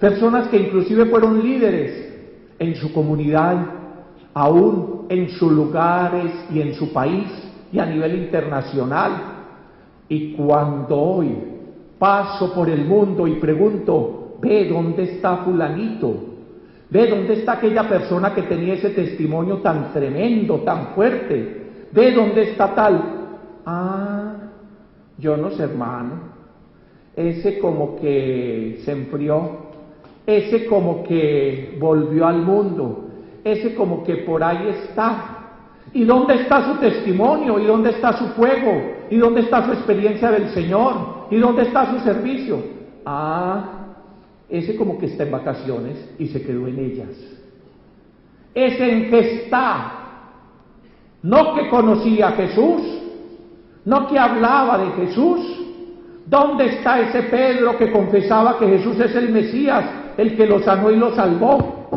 personas que inclusive fueron líderes en su comunidad, aún en sus lugares y en su país y a nivel internacional. Y cuando hoy paso por el mundo y pregunto, ve, ¿dónde está fulanito? Ve, ¿dónde está aquella persona que tenía ese testimonio tan tremendo, tan fuerte? Ve, ¿dónde está tal? Ah, yo no sé, hermano. Ese como que se enfrió, ese como que volvió al mundo, ese como que por ahí está. ¿Y dónde está su testimonio? ¿Y dónde está su fuego? ¿Y dónde está su experiencia del Señor? ¿Y dónde está su servicio? Ah, ese como que está en vacaciones y se quedó en ellas. Ese en que está, no que conocía a Jesús, no que hablaba de Jesús. ¿Dónde está ese Pedro que confesaba que Jesús es el Mesías, el que lo sanó y lo salvó?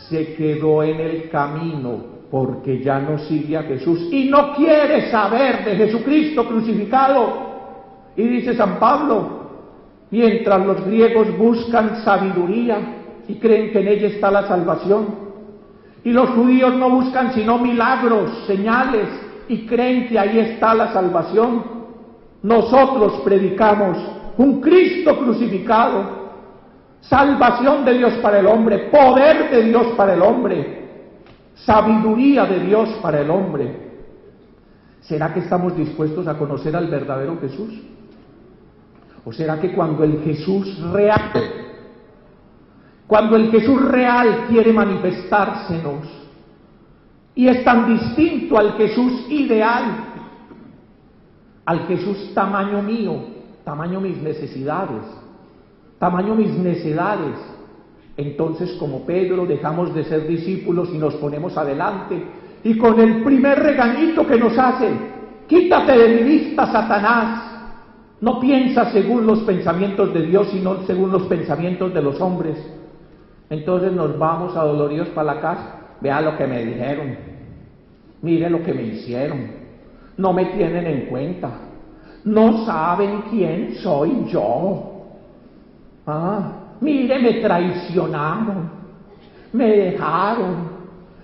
Se quedó en el camino porque ya no sigue a Jesús y no quiere saber de Jesucristo crucificado. Y dice San Pablo, mientras los griegos buscan sabiduría y creen que en ella está la salvación, y los judíos no buscan sino milagros, señales, y creen que ahí está la salvación, nosotros predicamos un Cristo crucificado, salvación de Dios para el hombre, poder de Dios para el hombre, sabiduría de Dios para el hombre. ¿Será que estamos dispuestos a conocer al verdadero Jesús? ¿O será que cuando el Jesús real quiere manifestársenos y es tan distinto al Jesús ideal, al Jesús tamaño mío, tamaño mis necesidades, tamaño mis necedades, entonces como Pedro dejamos de ser discípulos y nos ponemos adelante y con el primer regañito que nos hace, quítate de mi vista, Satanás, no piensas según los pensamientos de Dios sino según los pensamientos de los hombres. Entonces nos vamos adoloridos para la casa. Vea lo que me dijeron, mire lo que me hicieron, no me tienen en cuenta, no saben quién soy yo. Mire, me traicionaron, me dejaron,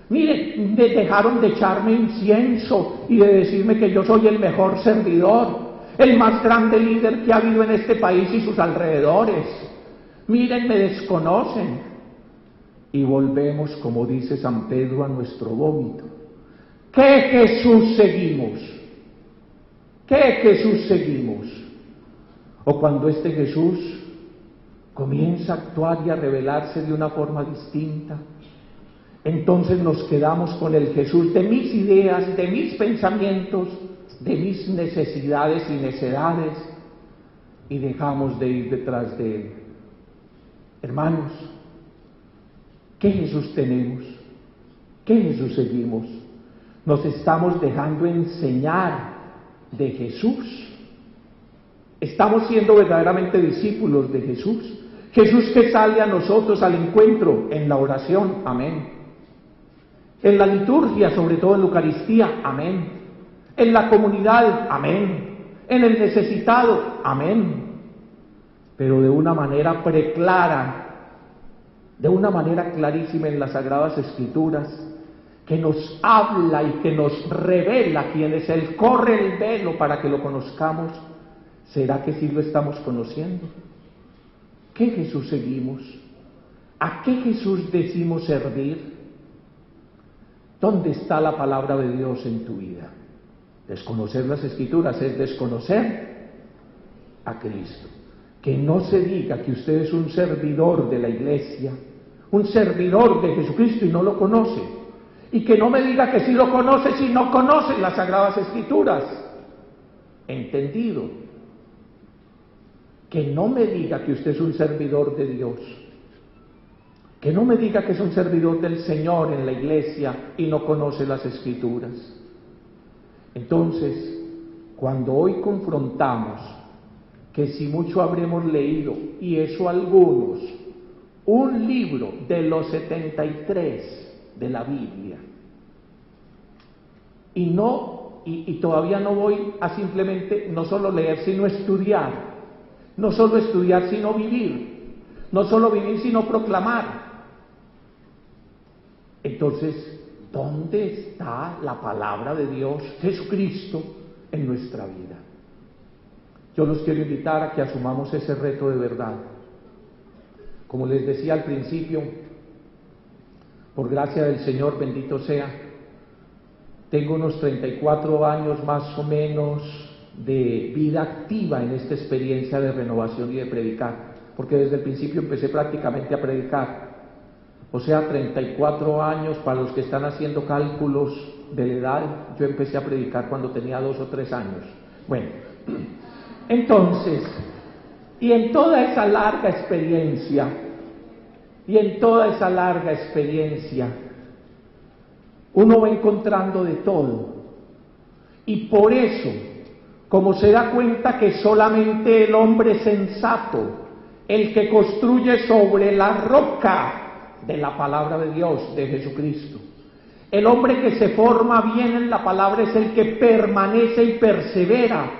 mire, me dejaron de echarme incienso y de decirme que yo soy el mejor servidor, el más grande líder que ha habido en este país y sus alrededores. Miren, me desconocen. Y volvemos, como dice San Pedro, a nuestro vómito. ¿Qué Jesús seguimos? ¿Qué Jesús seguimos? O cuando este Jesús comienza a actuar y a revelarse de una forma distinta, entonces nos quedamos con el Jesús de mis ideas, de mis pensamientos, de mis necesidades y necedades, y dejamos de ir detrás de Él. Hermanos, ¿qué Jesús tenemos? ¿Qué Jesús seguimos? ¿Nos estamos dejando enseñar de Jesús? ¿Estamos siendo verdaderamente discípulos de Jesús? Jesús que sale a nosotros al encuentro en la oración, amén. En la liturgia, sobre todo en la Eucaristía, amén. En la comunidad, amén. En el necesitado, amén. Pero de una manera preclara, de una manera clarísima en las Sagradas Escrituras, que nos habla y que nos revela quién es Él, corre el velo para que lo conozcamos. ¿Será que sí lo estamos conociendo? ¿Qué Jesús seguimos? ¿A qué Jesús decimos servir? ¿Dónde está la palabra de Dios en tu vida? Desconocer las Escrituras es desconocer a Cristo. Que no se diga que usted es un servidor de la Iglesia, un servidor de Jesucristo y no lo conoce. Y que no me diga que sí lo conoce si no conoce las Sagradas Escrituras. ¿Entendido? Que no me diga que usted es un servidor de Dios. Que no me diga que es un servidor del Señor en la Iglesia y no conoce las Escrituras. Entonces, cuando hoy confrontamos que si mucho habremos leído, y eso algunos, un libro de los 73 de la Biblia, y todavía no voy a simplemente no solo leer sino estudiar, no solo estudiar sino vivir, No solo vivir, sino proclamar. Entonces, ¿dónde está la palabra de Dios, Jesucristo, en nuestra vida? Yo los quiero invitar a que asumamos ese reto de verdad. Como les decía al principio, por gracia del Señor, bendito sea, tengo unos 34 años más o menos de vida activa en esta experiencia de renovación y de predicar, porque desde el principio empecé prácticamente a predicar. O sea, 34 años, para los que están haciendo cálculos de la edad, yo empecé a predicar cuando tenía 2 o 3 años. Bueno, entonces, y en toda esa larga experiencia, uno va encontrando de todo. Y por eso, como se da cuenta que solamente el hombre sensato, el que construye sobre la roca de la palabra de Dios, de Jesucristo, el hombre que se forma bien en la palabra es el que permanece y persevera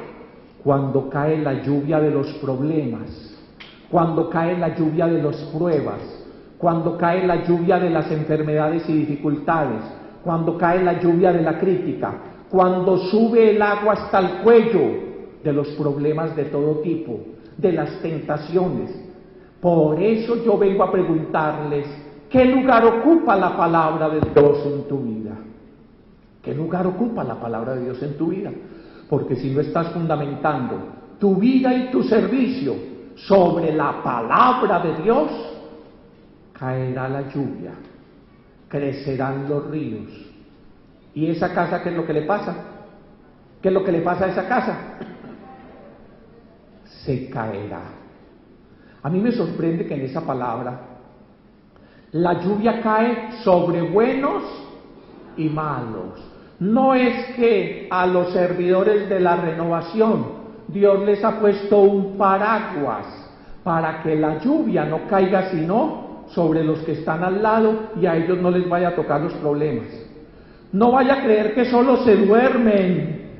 cuando cae la lluvia de los problemas, cuando cae la lluvia de las pruebas, cuando cae la lluvia de las enfermedades y dificultades, cuando cae la lluvia de la crítica, cuando sube el agua hasta el cuello de los problemas de todo tipo, de las tentaciones. Por eso yo vengo a preguntarles, ¿qué lugar ocupa la palabra de Dios en tu vida? ¿Qué lugar ocupa la palabra de Dios en tu vida? Porque si no estás fundamentando tu vida y tu servicio sobre la palabra de Dios, caerá la lluvia, crecerán los ríos. ¿Y esa casa qué es lo que le pasa? ¿Qué es lo que le pasa a esa casa? Se caerá. A mí me sorprende que en esa palabra la lluvia cae sobre buenos y malos. No es que a los servidores de la renovación Dios les ha puesto un paraguas para que la lluvia no caiga sino sobre los que están al lado y a ellos no les vaya a tocar los problemas. No vaya a creer que solo se duermen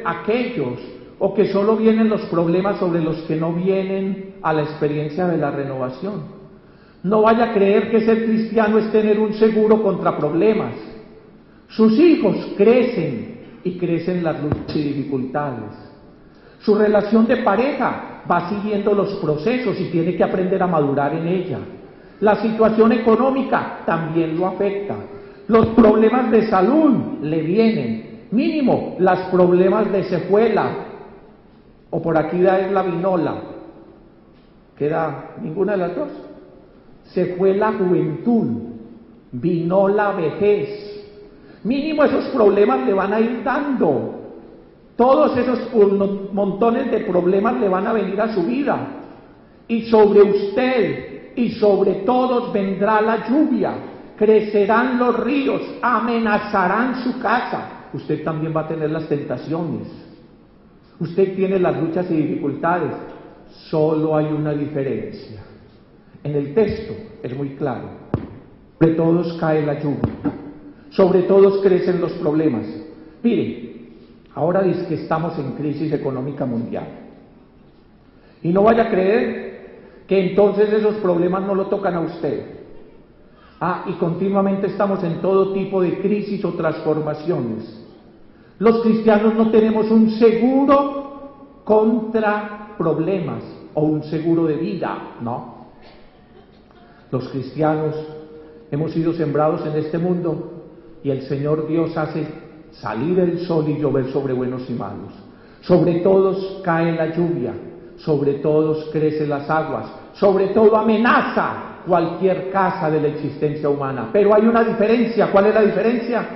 aquellos, o que solo vienen los problemas sobre los que no vienen a la experiencia de la renovación. No vaya a creer que ser cristiano es tener un seguro contra problemas. Sus hijos crecen y crecen las luchas y dificultades. Su relación de pareja va siguiendo los procesos y tiene que aprender a madurar en ella. La situación económica también lo afecta. Los problemas de salud le vienen. Mínimo, los problemas de cejuela, o por aquí da la vinola. ¿Queda ninguna de las dos? Cejuela juventud, vinola vejez. Mínimo esos problemas le van a ir dando. Todos esos montones de problemas le van a venir a su vida. Y sobre usted y sobre todos vendrá la lluvia. Crecerán los ríos, amenazarán su casa. Usted también va a tener las tentaciones. Usted tiene las luchas y dificultades. Solo hay una diferencia. En el texto es muy claro. Sobre todos cae la lluvia. Sobre todos crecen los problemas. Mire, ahora dice que estamos en crisis económica mundial. Y no vaya a creer que entonces esos problemas no lo tocan a usted. Y continuamente estamos en todo tipo de crisis o transformaciones. Los cristianos no tenemos un seguro contra problemas o un seguro de vida, no. Los cristianos hemos sido sembrados en este mundo y el Señor Dios hace salir el sol y llover sobre buenos y malos. Sobre todos cae la lluvia, sobre todos crecen las aguas, sobre todo amenaza cualquier casa de la existencia humana. Pero hay una diferencia. ¿Cuál es la diferencia?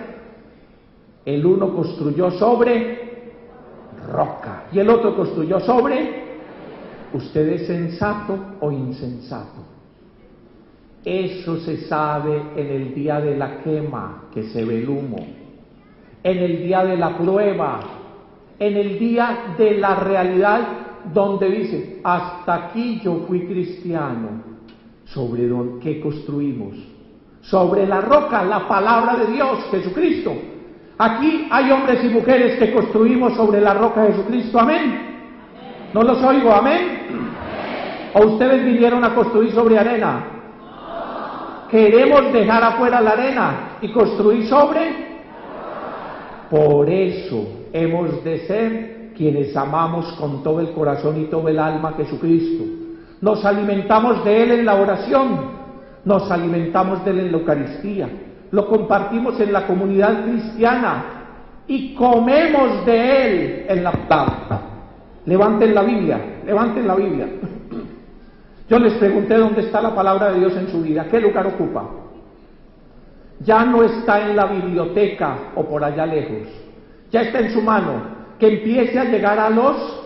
El uno construyó sobre roca y el otro construyó sobre. ¿Usted es sensato o insensato? Eso se sabe en el día de la quema, que se ve el humo, en el día de la prueba, en el día de la realidad, donde dice, hasta aquí yo fui cristiano. ¿Sobre qué construimos? Sobre la roca, la palabra de Dios, Jesucristo. Aquí hay hombres y mujeres que construimos sobre la roca de Jesucristo, amén. No los oigo, amén. ¿O ustedes vinieron a construir sobre arena? Queremos dejar afuera la arena y construir sobre. Por eso hemos de ser quienes amamos con todo el corazón y todo el alma a Jesucristo. Nos alimentamos de Él en la oración, nos alimentamos de Él en la Eucaristía, lo compartimos en la comunidad cristiana y comemos de Él en la palabra. Levanten la Biblia, levanten la Biblia. Yo les pregunté dónde está la palabra de Dios en su vida, ¿qué lugar ocupa? Ya no está en la biblioteca o por allá lejos, ya está en su mano, que empiece a llegar a los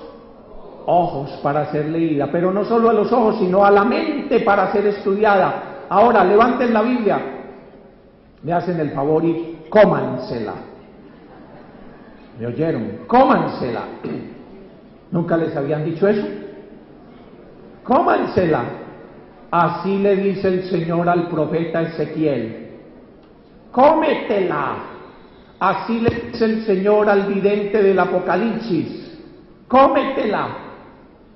ojos para ser leída, pero no solo a los ojos, sino a la mente para ser estudiada. Ahora, levanten la Biblia, me hacen el favor y cómansela. ¿Me oyeron? Cómansela. ¿Nunca les habían dicho eso? Cómansela. Así le dice el Señor al profeta Ezequiel. Cómetela. Así le dice el Señor al vidente del Apocalipsis. Cómetela.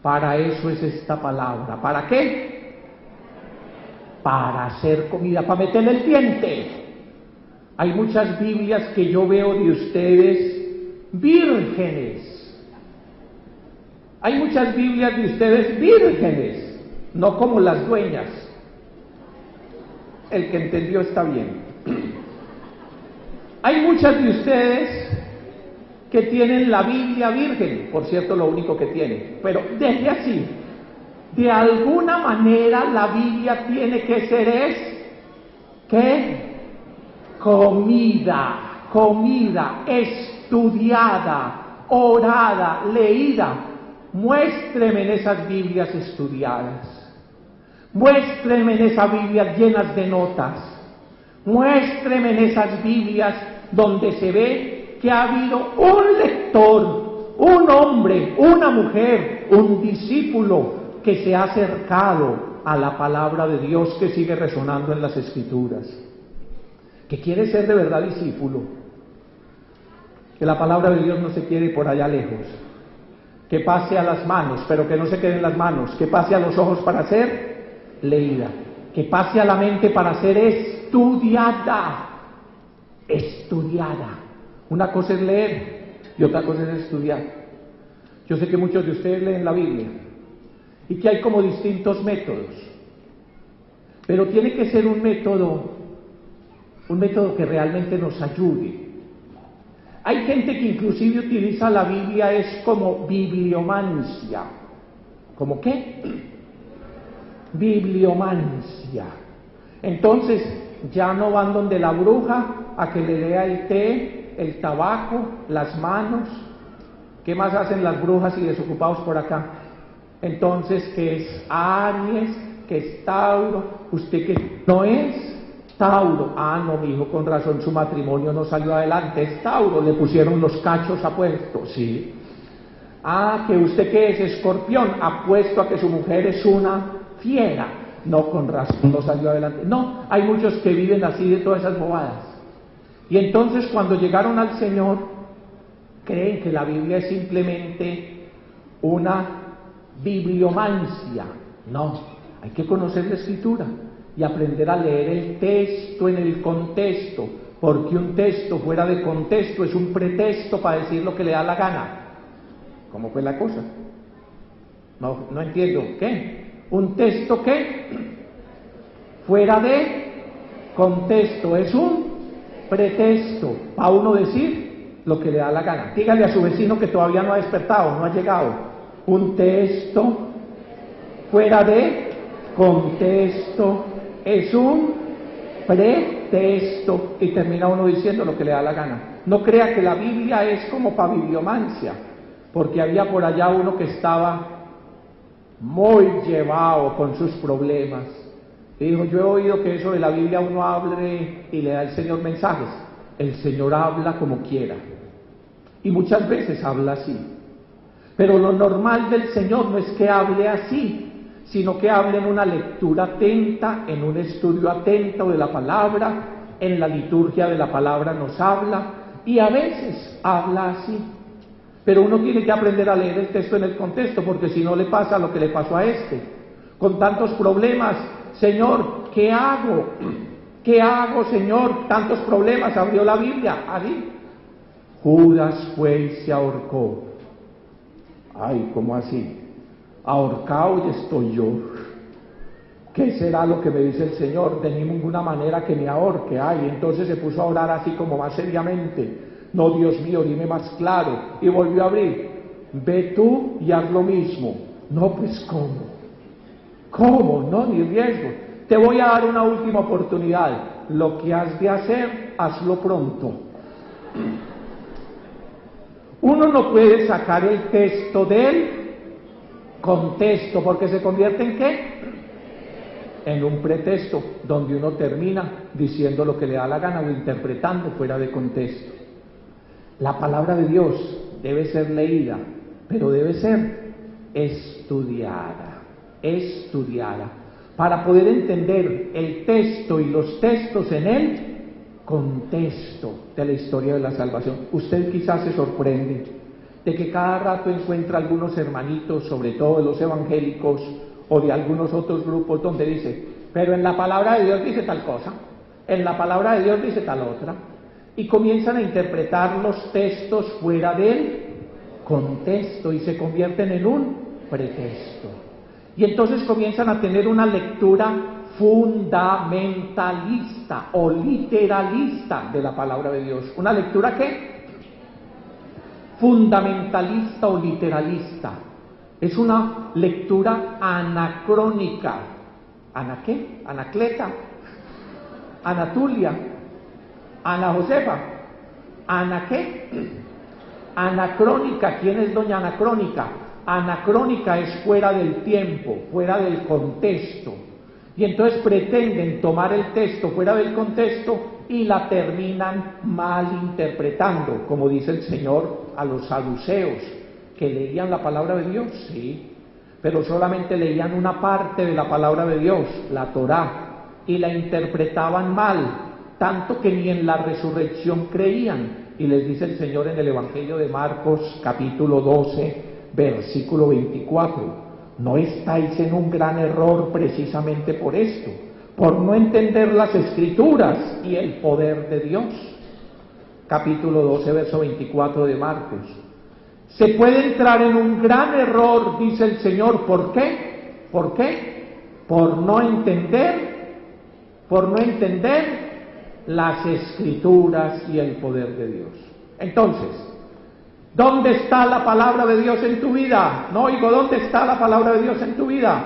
Para eso es esta palabra. ¿Para qué? Para hacer comida, para meterle el diente. Hay muchas Biblias que yo veo de ustedes vírgenes. Hay muchas Biblias de ustedes vírgenes, no como las dueñas. El que entendió está bien. Hay muchas de ustedes que tienen la Biblia virgen, por cierto, lo único que tienen, pero deje así. De alguna manera la Biblia tiene que ser ¿qué? Comida, estudiada, orada, leída. Muéstreme en esas Biblias estudiadas, muéstreme en esas Biblias llenas de notas, muéstreme en esas Biblias donde se ve que ha habido un lector, un hombre, una mujer, un discípulo que se ha acercado a la palabra de Dios que sigue resonando en las Escrituras, que quiere ser de verdad discípulo, que la palabra de Dios no se quiere por allá lejos, que pase a las manos, pero que no se quede en las manos, que pase a los ojos para ser leída, que pase a la mente para ser estudiada. Una cosa es leer y otra cosa es estudiar. Yo sé que muchos de ustedes leen la Biblia y que hay como distintos métodos, pero tiene que ser un método que realmente nos ayude. Hay gente que inclusive utiliza la Biblia es como bibliomancia. ¿Cómo qué? Bibliomancia. Entonces ya no van donde la bruja a que le lea el té, el tabaco, las manos. ¿Qué más hacen las brujas y desocupados por acá? Entonces, ¿qué es Aries? ¿Qué es Tauro? ¿Usted qué no es? Tauro. Ah, no, mi hijo, con razón su matrimonio no salió adelante. Es Tauro, le pusieron los cachos apuestos, sí. Ah, que usted qué es Escorpión, apuesto a que su mujer es una fiera. No, con razón no salió adelante. No, hay muchos que viven así de todas esas bobadas. Y entonces cuando llegaron al Señor, creen que la Biblia es simplemente una bibliomancia. No, hay que conocer la Escritura y aprender a leer el texto en el contexto, porque un texto fuera de contexto es un pretexto para decir lo que le da la gana. ¿Cómo fue la cosa? No entiendo. ¿Qué? ¿Un texto qué? Fuera de contexto es un pretexto para uno decir lo que le da la gana. Dígale a su vecino que todavía no ha despertado, no ha llegado. Un texto fuera de contexto es un pretexto, y termina uno diciendo lo que le da la gana. No crea que la Biblia es como para bibliomancia, porque había por allá uno que estaba muy llevado con sus problemas y dijo: yo he oído que eso de la Biblia uno hable y le da el Señor mensajes. El Señor habla como quiera y muchas veces habla así, pero lo normal del Señor no es que hable así, sino que hable en una lectura atenta, en un estudio atento de la palabra, en la liturgia de la palabra nos habla, y a veces habla así. Pero uno tiene que aprender a leer el texto en el contexto, porque si no le pasa lo que le pasó a este. con tantos problemas. Señor, ¿qué hago? ¿Qué hago, Señor? Tantos problemas. Abrió la Biblia, así. Judas fue y se ahorcó. Ay, ¿cómo así? Ahorcado y estoy yo. ¿Qué será lo que me dice el Señor? De ninguna manera que me ahorque. Ay, entonces se puso a orar así como más seriamente. No, Dios mío, dime más claro. Y volvió a abrir. Ve tú y haz lo mismo. No, pues ¿cómo? ¿Cómo? No, ni riesgo. Te voy a dar una última oportunidad. Lo que has de hacer, hazlo pronto. Uno no puede sacar el texto del contexto, porque se convierte ¿en qué? En un pretexto, donde uno termina diciendo lo que le da la gana o interpretando fuera de contexto. La palabra de Dios debe ser leída, pero debe ser estudiada, para poder entender el texto y los textos en el contexto de la historia de la salvación. Usted quizás se sorprende de que cada rato encuentra algunos hermanitos, sobre todo de los evangélicos o de algunos otros grupos, donde dice, pero en la palabra de Dios dice tal cosa, en la palabra de Dios dice tal otra, y comienzan a interpretar los textos fuera del contexto y se convierten en un pretexto. Y entonces comienzan a tener una lectura fundamentalista o literalista de la palabra de Dios. ¿Una lectura qué? Fundamentalista o literalista. Es una lectura anacrónica. ¿Ana qué? Anacleta, Anatulia, Ana Josefa. ¿Ana qué? Anacrónica. ¿Quién es doña Anacrónica? Anacrónica es fuera del tiempo, fuera del contexto. Y entonces pretenden tomar el texto fuera del contexto y la terminan malinterpretando, como dice el Señor a los saduceos, que leían la palabra de Dios, sí, pero solamente leían una parte de la palabra de Dios, la Torá, y la interpretaban mal, tanto que ni en la resurrección creían. Y les dice el Señor en el Evangelio de Marcos, capítulo 12, versículo 24, no estáis en un gran error precisamente por esto, por no entender las Escrituras y el poder de Dios. Capítulo 12, verso 24 de Marcos. Se puede entrar en un gran error, dice el Señor. ¿Por qué? ¿Por qué? Por no entender las Escrituras y el poder de Dios. Entonces, ¿dónde está la palabra de Dios en tu vida? No oigo, ¿dónde está la palabra de Dios en tu vida?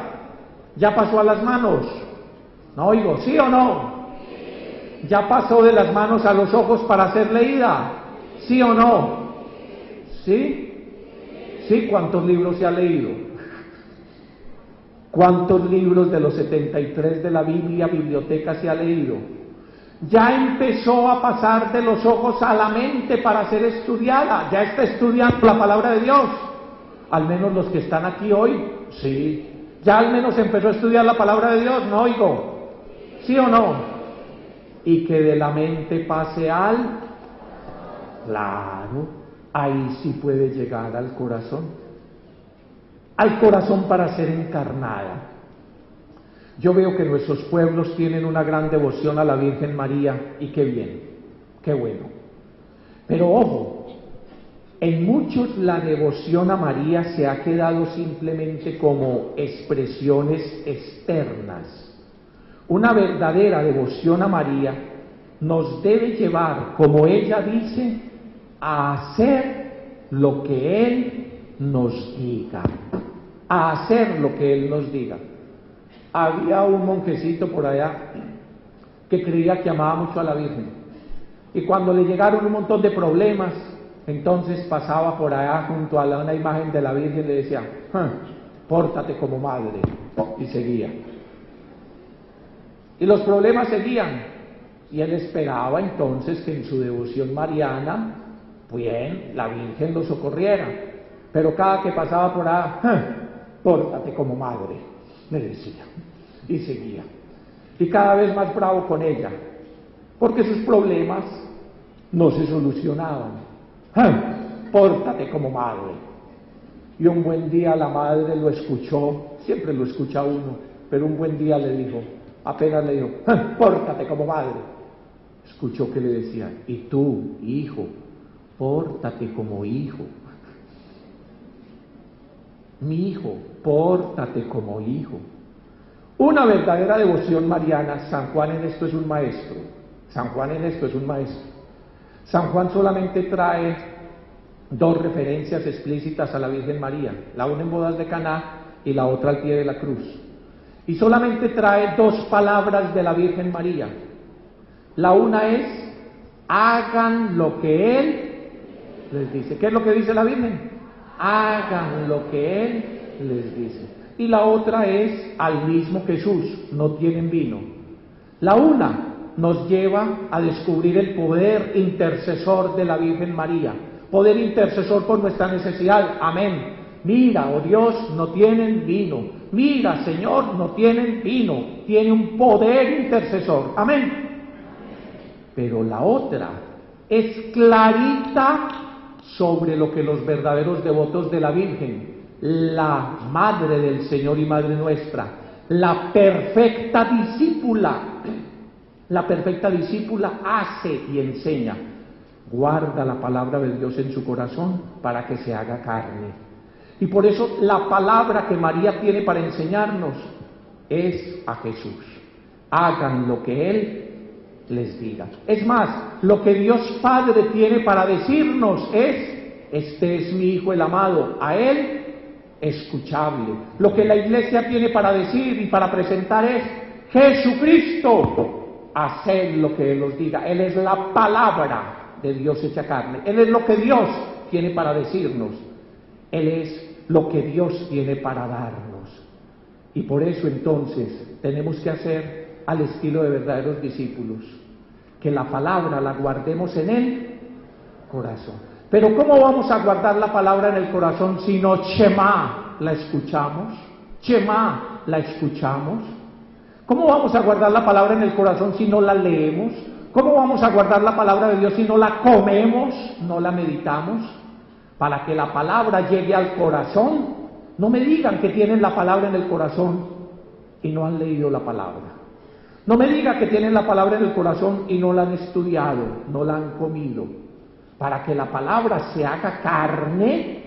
¿Ya pasó a las manos? No oigo, ¿sí o no? ¿Ya pasó de las manos a los ojos para ser leída? ¿Sí o no? ¿Sí? ¿Sí? ¿Cuántos libros se ha leído? ¿Cuántos libros de los 73 de la biblioteca se ha leído? Ya empezó a pasar de los ojos a la mente para ser estudiada, ya está estudiando la palabra de Dios, al menos los que están aquí hoy, sí, ya al menos empezó a estudiar la palabra de Dios, no oigo, ¿sí o no? Y que de la mente pase al, claro, ahí sí puede llegar al corazón para ser encarnada. Yo veo que nuestros pueblos tienen una gran devoción a la Virgen María, y qué bien, qué bueno. Pero ojo, en muchos la devoción a María se ha quedado simplemente como expresiones externas. Una verdadera devoción a María nos debe llevar, como ella dice, a hacer lo que Él nos diga. A hacer lo que Él nos diga. Había un monjecito por allá que creía que amaba mucho a la Virgen, y cuando le llegaron un montón de problemas, entonces pasaba por allá junto a una imagen de la Virgen y le decía, pórtate como madre, y seguía. Y los problemas seguían, y él esperaba entonces que en su devoción mariana, bien, la Virgen lo socorriera, pero cada que pasaba por allá, pórtate como madre, le decía, y seguía, y cada vez más bravo con ella, porque sus problemas no se solucionaban. Pórtate como madre. Y un buen día la madre lo escuchó, siempre lo escucha uno, pero un buen día le dijo, apenas le dijo, pórtate como madre. Escuchó que le decía, y tú, hijo, pórtate como hijo. Mi hijo, pórtate como hijo. Una verdadera devoción mariana. San Juan en esto es un maestro. San Juan en esto es un maestro. San Juan solamente trae dos referencias explícitas a la Virgen María, la una en bodas de Caná y la otra al pie de la cruz. Y solamente trae dos palabras de la Virgen María. La una es, hagan lo que Él les dice. ¿Qué es lo que dice la Virgen? Hagan lo que Él les dice. Y la otra es, al mismo Jesús, no tienen vino. La una nos lleva a descubrir el poder intercesor de la Virgen María, poder intercesor por nuestra necesidad. Amén. Mira, oh Dios, no tienen vino. Mira, Señor, no tienen vino. Tiene un poder intercesor. Amén. Pero la otra es clarita sobre lo que los verdaderos devotos de la Virgen, la Madre del Señor y Madre nuestra, la perfecta discípula hace y enseña. Guarda la palabra de Dios en su corazón para que se haga carne. Y por eso la palabra que María tiene para enseñarnos es a Jesús. Hagan lo que Él les diga. Es más, lo que Dios Padre tiene para decirnos es, este es mi Hijo el amado, a Él escuchable. Lo que la Iglesia tiene para decir y para presentar es, Jesucristo, haced lo que Él os diga. Él es la palabra de Dios hecha carne. Él es lo que Dios tiene para decirnos. Él es lo que Dios tiene para darnos. Y por eso entonces tenemos que hacer al estilo de verdaderos discípulos, que la palabra la guardemos en el corazón. Pero ¿cómo vamos a guardar la palabra en el corazón si no Shema la escuchamos? Shema la escuchamos. ¿Cómo vamos a guardar la palabra en el corazón si no la leemos? ¿Cómo vamos a guardar la palabra de Dios si no la comemos, no la meditamos? Para que la palabra llegue al corazón, no me digan que tienen la palabra en el corazón y no han leído la palabra. No me diga que tienen la palabra en el corazón y no la han estudiado, no la han comido. Para que la palabra se haga carne,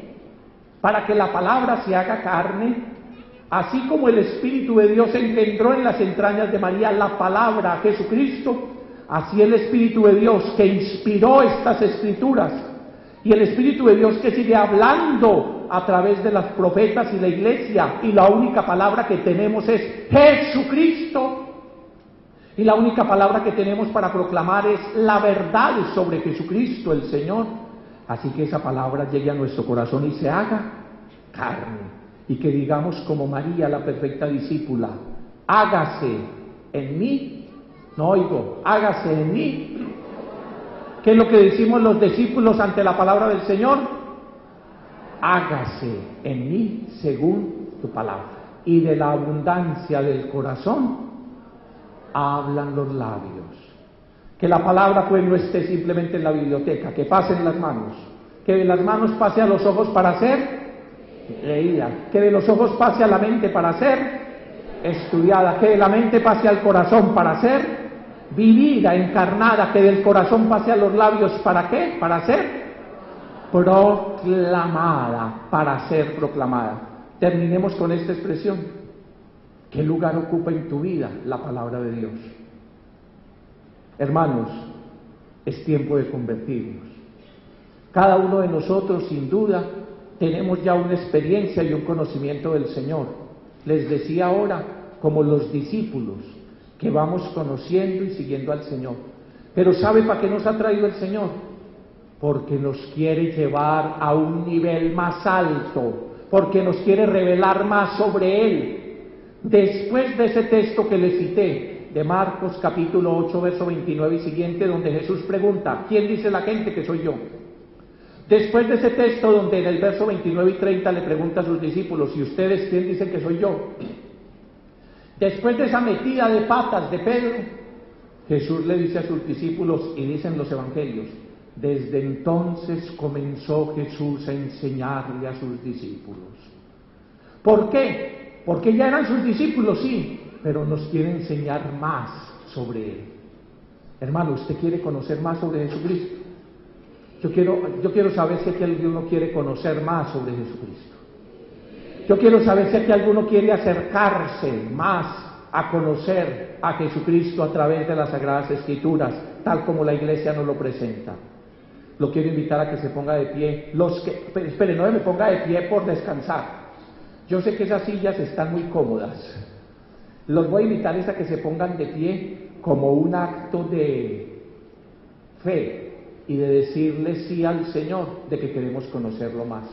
así como el Espíritu de Dios engendró en las entrañas de María la palabra a Jesucristo, así el Espíritu de Dios que inspiró estas Escrituras y el Espíritu de Dios que sigue hablando a través de las profetas y la Iglesia, y la única palabra que tenemos es Jesucristo. Y la única palabra que tenemos para proclamar es la verdad sobre Jesucristo el Señor. Así que esa palabra llegue a nuestro corazón y se haga carne. Y que digamos como María, la perfecta discípula, hágase en mí, no oigo, hágase en mí. ¿Qué es lo que decimos los discípulos ante la palabra del Señor? Hágase en mí según tu palabra. Y de la abundancia del corazón hablan los labios. Que la palabra pues no esté simplemente en la biblioteca, que pase en las manos, que de las manos pase a los ojos para ser leída, que de los ojos pase a la mente para ser estudiada, que de la mente pase al corazón para ser vivida, encarnada, que del corazón pase a los labios ¿para qué? Para ser proclamada, para ser proclamada. Terminemos con esta expresión. ¿Qué lugar ocupa en tu vida la palabra de Dios? Hermanos, es tiempo de convertirnos. Cada uno de nosotros, sin duda, tenemos ya una experiencia y un conocimiento del Señor. Les decía ahora, como los discípulos, que vamos conociendo y siguiendo al Señor. Pero ¿sabe para qué nos ha traído el Señor? Porque nos quiere llevar a un nivel más alto, porque nos quiere revelar más sobre Él. Después de ese texto que les cité, de Marcos capítulo 8, verso 29 y siguiente, donde Jesús pregunta, ¿quién dice la gente que soy yo? Después de ese texto donde en el verso 29 y 30 le pregunta a sus discípulos, ¿y ustedes quién dicen que soy yo? Después de esa metida de patas de Pedro, Jesús le dice a sus discípulos, y dicen los evangelios, Desde entonces comenzó Jesús a enseñarle a sus discípulos. ¿Por qué? Porque ya eran sus discípulos, sí, pero nos quiere enseñar más sobre Él. Hermano, ¿usted quiere conocer más sobre Jesucristo? Yo quiero saber si aquí alguno quiere conocer más sobre Jesucristo. Yo quiero saber si aquí alguno quiere acercarse más a conocer a Jesucristo a través de las Sagradas Escrituras, tal como la Iglesia nos lo presenta. Lo quiero invitar a que se ponga de pie. Espere, no me ponga de pie por descansar. Yo sé que esas sillas están muy cómodas. Los voy a invitar a que se pongan de pie como un acto de fe y de decirle sí al Señor de que queremos conocerlo más.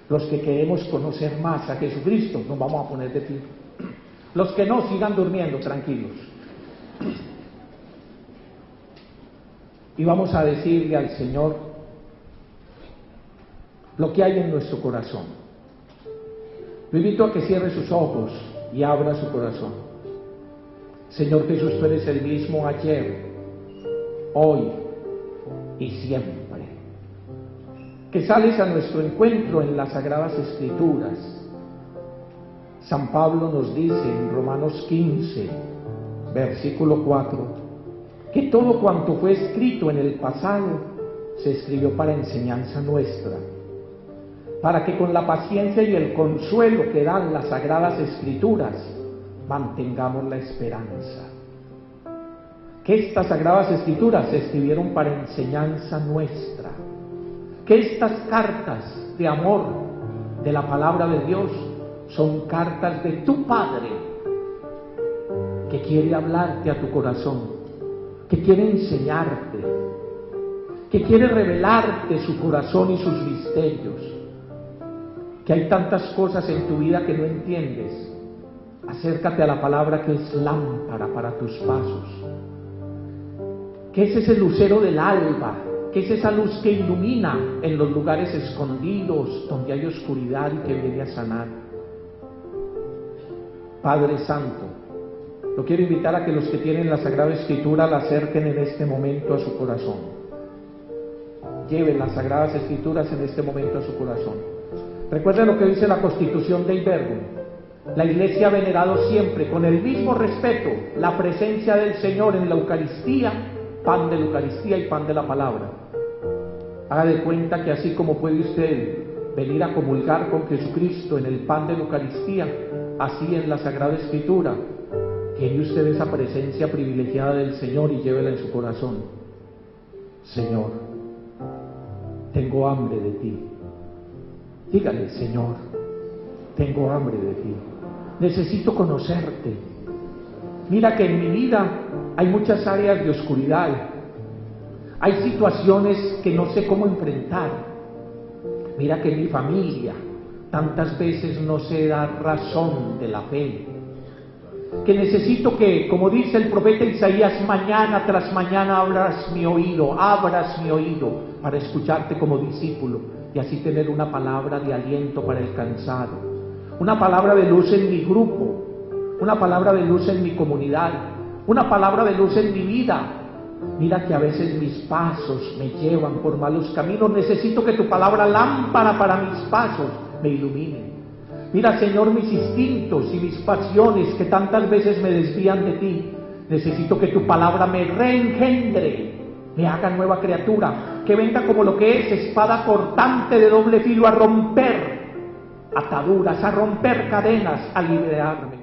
Los que queremos conocer más a Jesucristo nos vamos a poner de pie. Los que no, sigan durmiendo, tranquilos. Y vamos a decirle al Señor lo que hay en nuestro corazón. Lo invito a que cierre sus ojos y abra su corazón. Señor Jesús, tú eres el mismo ayer, hoy y siempre. Que sales a nuestro encuentro en las Sagradas Escrituras. San Pablo nos dice en Romanos 15, versículo 4, que todo cuanto fue escrito en el pasado se escribió para enseñanza nuestra, para que con la paciencia y el consuelo que dan las Sagradas Escrituras mantengamos la esperanza. Que estas Sagradas Escrituras se escribieron para enseñanza nuestra, que estas cartas de amor de la palabra de Dios son cartas de tu Padre, que quiere hablarte a tu corazón, que quiere enseñarte, que quiere revelarte su corazón y sus misterios, que hay tantas cosas en tu vida que no entiendes. Acércate a la palabra que es lámpara para tus pasos, que es ese lucero del alba, que es esa luz que ilumina en los lugares escondidos donde hay oscuridad y que viene a sanar. Padre Santo, lo quiero invitar a que los que tienen la Sagrada Escritura la acerquen en este momento a su corazón. Lleven las Sagradas Escrituras en este momento a su corazón. Recuerden lo que dice la Constitución del Verbo. La Iglesia ha venerado siempre, con el mismo respeto, la presencia del Señor en la Eucaristía, pan de la Eucaristía y pan de la palabra. Haga de cuenta que así como puede usted venir a comulgar con Jesucristo en el pan de la Eucaristía, así en la Sagrada Escritura, tiene usted esa presencia privilegiada del Señor y llévela en su corazón. Señor, tengo hambre de ti. Dígale, Señor, tengo hambre de ti. Necesito conocerte. Mira que en mi vida hay muchas áreas de oscuridad. Hay situaciones que no sé cómo enfrentar. Mira que en mi familia tantas veces no sé dar razón de la fe. Que necesito que, como dice el profeta Isaías, mañana tras mañana abras mi oído para escucharte como discípulo y así tener una palabra de aliento para el cansado, una palabra de luz en mi grupo, una palabra de luz en mi comunidad, una palabra de luz en mi vida. Mira que a veces mis pasos me llevan por malos caminos. Necesito que tu palabra, lámpara para mis pasos, me ilumine. Mira, Señor, mis instintos y mis pasiones que tantas veces me desvían de ti. Necesito que tu palabra me reengendre, me haga nueva criatura, que venga como lo que es espada cortante de doble filo a romper ataduras, a romper cadenas, a liberarme.